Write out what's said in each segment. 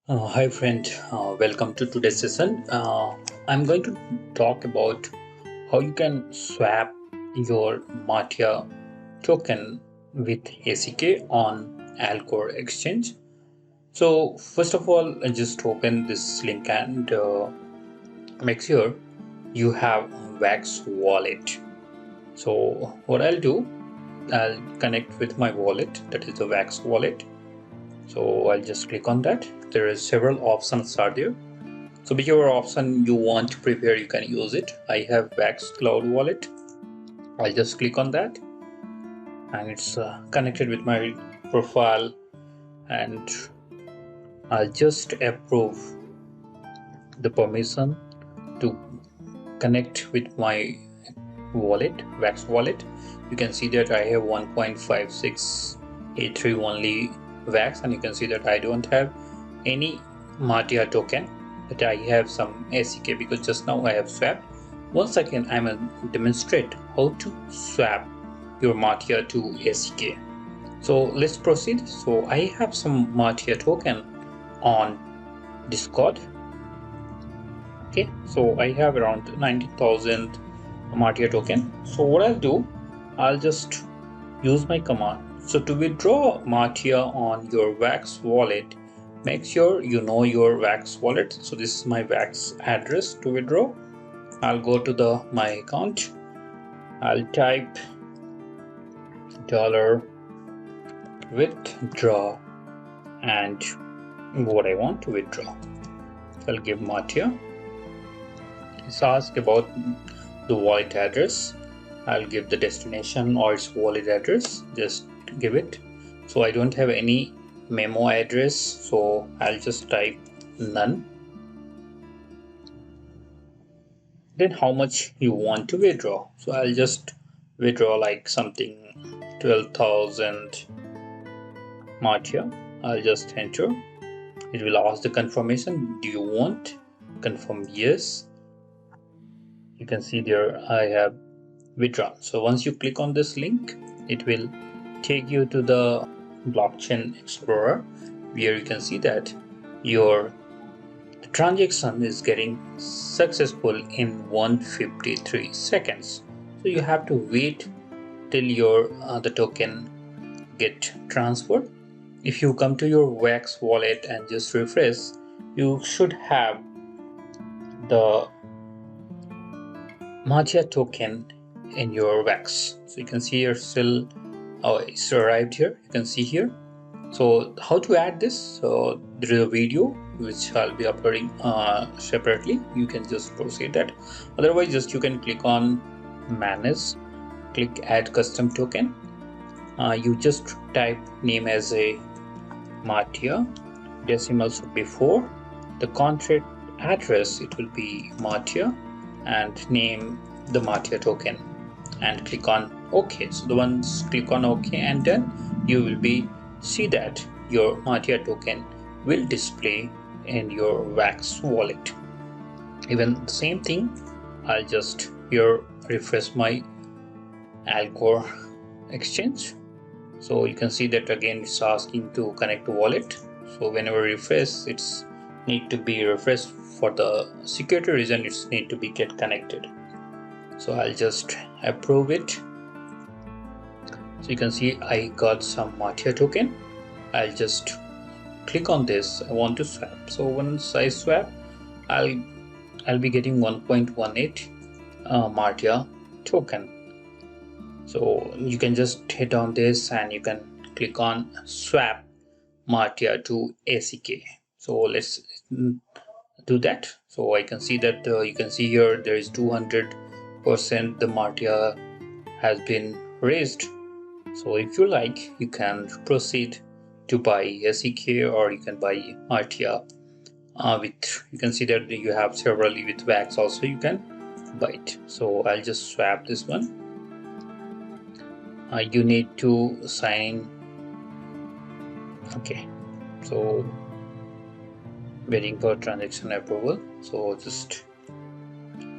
Hi friend, welcome to today's session. I'm going to talk about how you can swap your Martia token with ACK on Alcor Exchange. So first of all, just open this link and make sure you have Wax wallet. So what I'll do, I'll connect with my wallet, that is the Wax wallet. So I'll just click on that. There is several options are there. So whichever option you want to prepare, you can use it. I have Wax Cloud Wallet. I'll just click on that and it's connected with my profile, and I'll just approve the permission to connect with my wallet, Wax wallet. You can see that I have 1.5683 only Wax, and you can see that I don't have any Martia token, but I have some ACK because just now I have swapped. Once again, I'm going to demonstrate how to swap your Martia to ACK. So let's proceed. So I have some Martia token on Discord. Okay, so I have around 90,000 Martia token. So what I'll do, I'll just use my command. So to withdraw Martia on your Wax wallet, make sure you know your Wax wallet. So this is my Wax address to withdraw. I'll go to my account. I'll type $withdraw and what I want to withdraw. I'll give Martia. It's asked about the wallet address. I'll give the destination or its wallet address. Just give it. So I don't have any memo address, so I'll just type none. Then how much you want to withdraw. So I'll just withdraw like something 12,000 Martia. I'll just enter. It will ask the confirmation. Do you want? Confirm yes. You can see there I have withdrawn. So once you click on this link, it will take you to the blockchain explorer, where you can see that your transaction is getting successful in 153 seconds. So you have to wait till your the token get transferred. If you come to your Wax wallet and just refresh, you should have the Martia token in your Wax. So you can see here still it's arrived here. You can see here. So how to add this? So there is a video which I'll be uploading separately. You can just proceed that. Otherwise, just you can click on manage, click add custom token. You just type name as a Martia, decimals before the contract address, it will be Martia, and name the Martia token and click on OK. So the ones click on OK, and then you will be see that your Martia token will display in your Wax wallet. Even the same thing, I'll just here refresh my Alcor Exchange. So you can see that again it's asking to connect to wallet. So whenever refresh, it's need to be refreshed. For the security reason, it's need to be get connected. So I'll just approve it. So you can see I got some Martia token. I'll just click on this. I want to swap. So once I swap, I'll be getting 1.18 Martia token. So you can just hit on this and you can click on swap Martia to ACK. So let's do that. So I can see that you can see here there is 200% the Martia has been raised. So if you like, you can proceed to buy ACK, or you can buy Martia with, you can see that you have several with Wax also, you can buy it. So I'll just swap this one. You need to sign in. Okay, so waiting for transaction approval. So just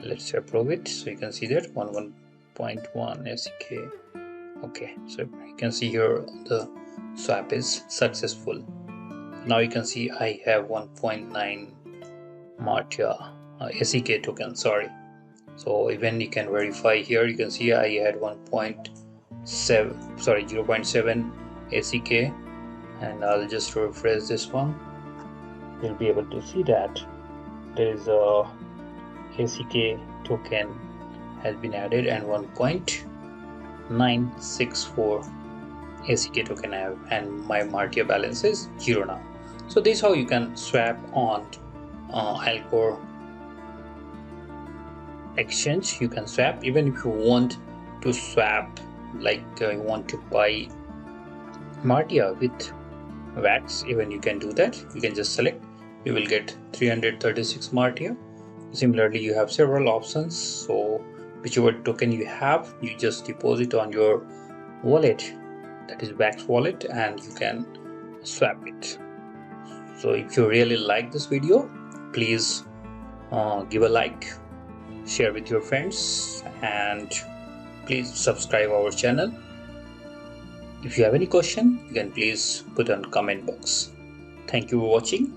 let's approve it. So you can see that 11.1 ACK. Okay, so you can see here the swap is successful. Now you can see I have 1.9 Martia ACK token, sorry. So even you can verify here, you can see I had 0.7 ACK, and I'll just refresh this one. You'll be able to see that there is a ACK token has been added and 1.964 ACK token I have, and my Martia balance is 0 now. So this is how you can swap on Alcor Exchange. You can swap even if you want to swap, like you want to buy Martia with wax, even you can do that. You can just select, you will get 336 Martia. Similarly, you have several options, so whichever token you have, you just deposit on your wallet, that is wax wallet, and you can swap it. So if you really like this video, please give a like, share with your friends, and please subscribe our channel. If you have any question, you can please put on comment box. Thank you for watching.